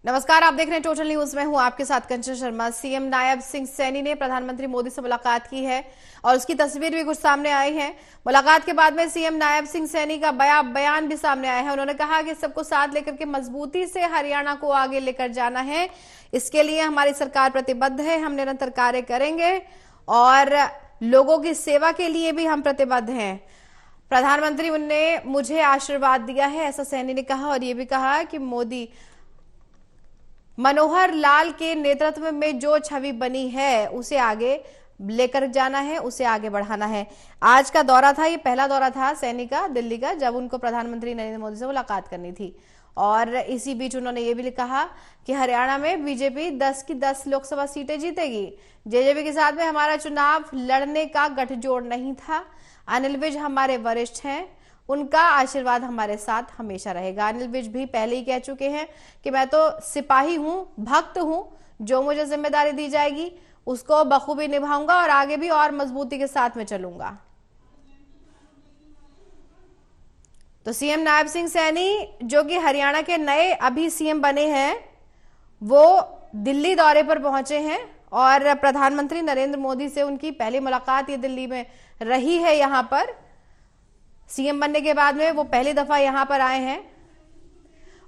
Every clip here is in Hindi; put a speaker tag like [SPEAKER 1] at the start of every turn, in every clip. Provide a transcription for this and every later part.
[SPEAKER 1] नमस्कार, आप देख रहे हैं टोटल न्यूज में हूं आपके साथ कंचन शर्मा। सीएम नायब सिंह सैनी ने प्रधानमंत्री मोदी से मुलाकात की है और उसकी तस्वीर भी कुछ सामने आई है। मुलाकात के बाद में सीएम नायब सिंह सैनी का बयान भी सामने आया है। उन्होंने कहा कि सबको साथ लेकर के मजबूती से हरियाणा को आगे लेकर जाना है। इसके लिए हमारी सरकार प्रतिबद्ध है, हम निरंतर कार्य करेंगे और लोगों की सेवा के लिए भी हम प्रतिबद्ध हैं। प्रधानमंत्री ने मुझे आशीर्वाद दिया है, ऐसा सैनी ने कहा और ये भी कहा कि मोदी मनोहर लाल के नेतृत्व में जो छवि बनी है उसे आगे लेकर जाना है, उसे आगे बढ़ाना है। आज का दौरा था, ये पहला दौरा था सैनी का दिल्ली का, जब उनको प्रधानमंत्री नरेंद्र मोदी से मुलाकात करनी थी। और इसी बीच उन्होंने ये भी कहा कि हरियाणा में बीजेपी 10 की 10 लोकसभा सीटें जीतेगी। जेजेपी के साथ में हमारा चुनाव लड़ने का गठजोड़ नहीं था। अनिल विज हमारे वरिष्ठ हैं, उनका आशीर्वाद हमारे साथ हमेशा रहेगा। अनिल विज भी पहले ही कह चुके हैं कि मैं तो सिपाही हूं, भक्त हूं, जो मुझे जिम्मेदारी दी जाएगी उसको बखूबी निभाऊंगा और आगे भी और मजबूती के साथ में चलूंगा। तो सीएम नायब सिंह सैनी, जो कि हरियाणा के नए अभी सीएम बने हैं, वो दिल्ली दौरे पर पहुंचे हैं और प्रधानमंत्री नरेंद्र मोदी से उनकी पहली मुलाकात ये दिल्ली में रही है। यहां पर सीएम बनने के बाद में वो पहली दफा यहां पर आए हैं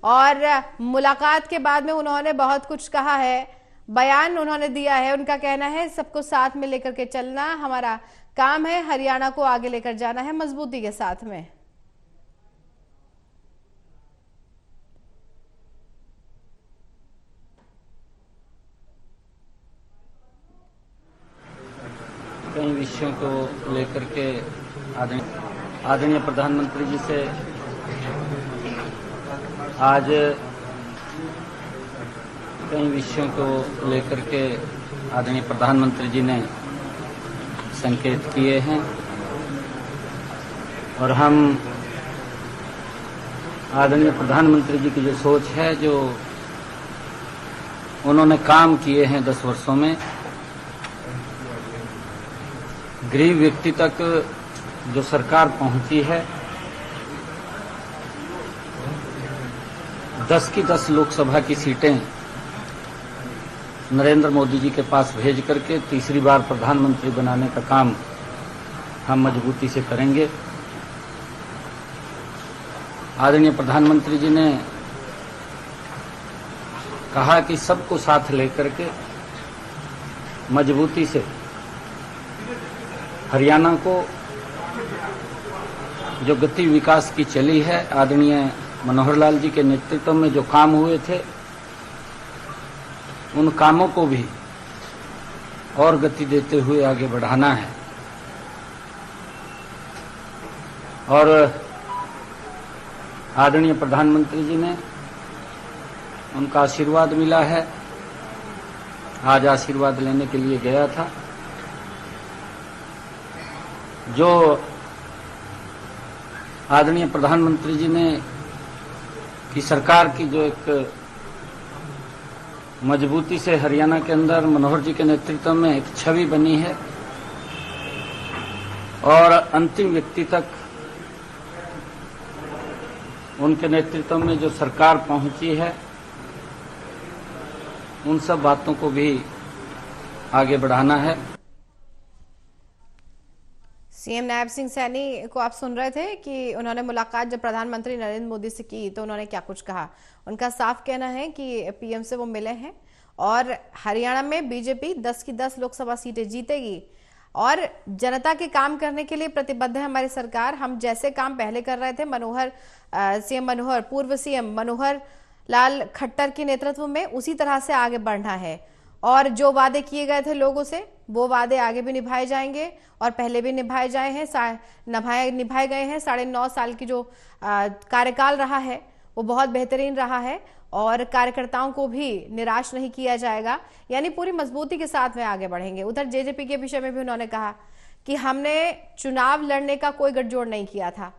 [SPEAKER 1] और मुलाकात के बाद में उन्होंने बहुत कुछ कहा है, बयान उन्होंने दिया है। उनका कहना है सबको साथ में लेकर के चलना हमारा काम है, हरियाणा को आगे लेकर जाना है मजबूती के साथ में।
[SPEAKER 2] कई विषयों को लेकर के आदरणीय प्रधानमंत्री जी से आज कई विषयों को लेकर के आदरणीय प्रधानमंत्री जी ने संकेत किए हैं और हम आदरणीय प्रधानमंत्री जी की जो सोच है, जो उन्होंने काम किए हैं 10 वर्षों में, गरीब व्यक्ति तक जो सरकार पहुंची है, 10 की 10 लोकसभा की सीटें नरेंद्र मोदी जी के पास भेज करके तीसरी बार प्रधानमंत्री बनाने का काम हम मजबूती से करेंगे। आदरणीय प्रधानमंत्री जी ने कहा कि सबको साथ लेकर के मजबूती से हरियाणा को जो गति विकास की चली है, आदरणीय मनोहर लाल जी के नेतृत्व में जो काम हुए थे, उन कामों को भी और गति देते हुए आगे बढ़ाना है। और आदरणीय प्रधानमंत्री जी ने, उनका आशीर्वाद मिला है, आज आशीर्वाद लेने के लिए गया था। जो आदरणीय प्रधानमंत्री जी ने की सरकार की जो एक मजबूती से हरियाणा के अंदर मनोहर जी के नेतृत्व में एक छवि बनी है और अंतिम व्यक्ति तक उनके नेतृत्व में जो सरकार पहुंची है, उन सब बातों को भी आगे बढ़ाना है।
[SPEAKER 1] सीएम नायब सिंह सैनी को आप सुन रहे थे कि उन्होंने मुलाकात जब प्रधानमंत्री नरेंद्र मोदी से की तो उन्होंने क्या कुछ कहा। उनका साफ कहना है कि पीएम से वो मिले हैं और हरियाणा में बीजेपी 10 की 10 लोकसभा सीटें जीतेगी और जनता के काम करने के लिए प्रतिबद्ध है हमारी सरकार। हम जैसे काम पहले कर रहे थे, पूर्व सीएम मनोहर लाल खट्टर के नेतृत्व में, उसी तरह से आगे बढ़ना है और जो वादे किए गए थे लोगों से, वो वादे आगे भी निभाए जाएंगे और पहले भी निभाए गए हैं। 9.5 साल की जो कार्यकाल रहा है वो बहुत बेहतरीन रहा है और कार्यकर्ताओं को भी निराश नहीं किया जाएगा, यानी पूरी मजबूती के साथ में आगे बढ़ेंगे। उधर जेजेपी के विषय में भी उन्होंने कहा कि हमने चुनाव लड़ने का कोई गठजोड़ नहीं किया था,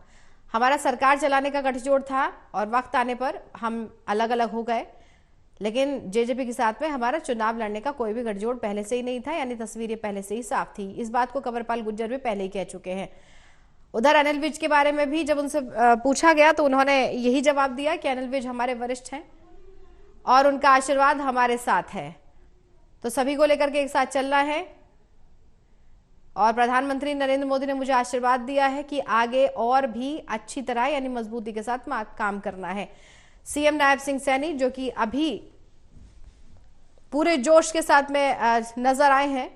[SPEAKER 1] हमारा सरकार चलाने का गठजोड़ था और वक्त आने पर हम अलग अलग हो गए, लेकिन जेजेपी के साथ में हमारा चुनाव लड़ने का कोई भी गठजोड़ पहले से ही नहीं था, यानी तस्वीरें पहले से ही साफ थी। इस बात को कंवरपाल गुर्जर भी पहले ही कह चुके हैं। उधर अनिल विज के बारे में भी जब उनसे पूछा गया तो उन्होंने यही जवाब दिया कि अनिल विज हमारे वरिष्ठ हैं और उनका आशीर्वाद हमारे साथ है। तो सभी को लेकर के एक साथ चलना है और प्रधानमंत्री नरेंद्र मोदी ने मुझे आशीर्वाद दिया है कि आगे और भी अच्छी तरह यानी मजबूती के साथ काम करना है। सीएम नायब सिंह सैनी जो कि अभी पूरे जोश के साथ में नजर आए हैं,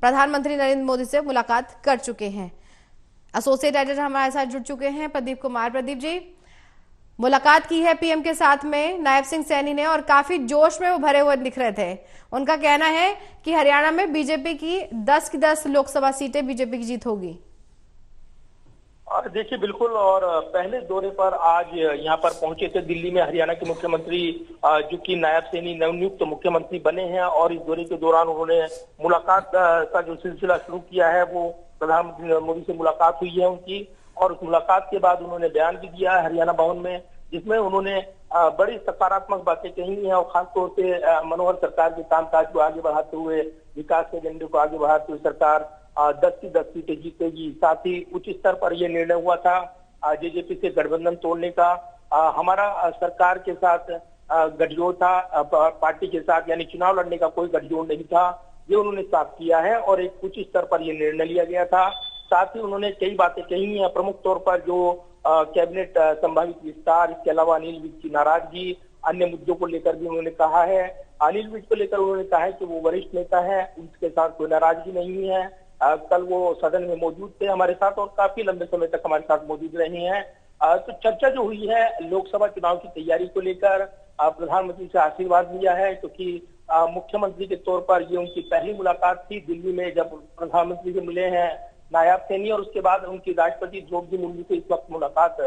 [SPEAKER 1] प्रधानमंत्री नरेंद्र मोदी से मुलाकात कर चुके हैं। एसोसिएट एडिटर हमारे साथ जुड़ चुके हैं प्रदीप कुमार। प्रदीप जी, मुलाकात की है पीएम के साथ में नायब सिंह सैनी ने और काफी जोश में वो भरे हुए दिख रहे थे। उनका कहना है कि हरियाणा में बीजेपी की 10 की 10 लोकसभा सीटें बीजेपी की जीत होगी।
[SPEAKER 3] देखिए बिल्कुल, और पहले दौरे पर आज यहाँ पर पहुंचे थे दिल्ली में हरियाणा के मुख्यमंत्री जो कि नायब सैनी नवनियुक्त मुख्यमंत्री बने हैं, और इस दौरे के दौरान उन्होंने मुलाकात का जो सिलसिला शुरू किया है वो प्रधानमंत्री नरेंद्र मोदी से मुलाकात हुई है उनकी। और उस मुलाकात के बाद उन्होंने बयान भी दिया है हरियाणा भवन में, जिसमें उन्होंने बड़ी सकारात्मक बातें कही हैं और खासतौर से मनोहर सरकार के कामकाज को आगे बढ़ाते हुए, विकास के एजेंडे को आगे बढ़ाते हुए सरकार 10 की 10 सीटें जीतेगी। साथ ही उच्च स्तर पर यह निर्णय हुआ था जेजेपी से गठबंधन तोड़ने का। हमारा सरकार के साथ गठजोड़ था, पार्टी के साथ यानी चुनाव लड़ने का कोई गठजोड़ नहीं था, ये उन्होंने साफ किया है और एक उच्च स्तर पर यह निर्णय लिया गया था। साथ ही उन्होंने कई बातें कही हैं, प्रमुख तौर पर जो कैबिनेट संभावित विस्तार, इसके अलावा अनिल विज की नाराजगी, अन्य मुद्दों को लेकर भी उन्होंने कहा है। अनिल विज को लेकर उन्होंने कहा है कि वो वरिष्ठ नेता है, उनके साथ कोई नाराजगी नहीं है। कल वो सदन में मौजूद थे हमारे साथ और काफी लंबे समय तक हमारे साथ मौजूद रहे हैं। तो चर्चा जो हुई है लोकसभा चुनाव की तैयारी को लेकर, प्रधानमंत्री से आशीर्वाद लिया है क्योंकि मुख्यमंत्री के तौर पर ये उनकी पहली मुलाकात थी दिल्ली में जब प्रधानमंत्री से मिले हैं नायब सैनी, और उसके बाद उनकी राष्ट्रपति द्रौपदी मुर्मू से इस वक्त मुलाकात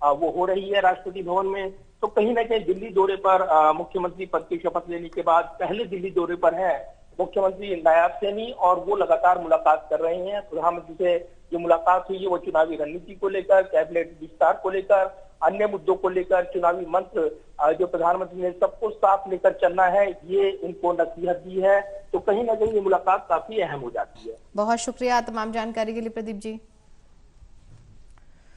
[SPEAKER 3] वो हो रही है राष्ट्रपति भवन में। तो कहीं ना कहीं दिल्ली दौरे पर मुख्यमंत्री पद की शपथ लेने के बाद पहले दिल्ली दौरे पर है मुख्यमंत्री नायब सैनी, और वो लगातार मुलाकात कर रहे हैं। प्रधानमंत्री से जो मुलाकात हुई है वो चुनावी रणनीति को लेकर, कैबिनेट विस्तार को लेकर, अन्य मुद्दों को लेकर, चुनावी मंत्र जो प्रधानमंत्री ने सबको साथ लेकर चलना है, ये उनको नसीहत दी है। तो कहीं ना कहीं ये मुलाकात काफी अहम हो जाती है।
[SPEAKER 1] बहुत शुक्रिया तमाम जानकारी के लिए प्रदीप जी।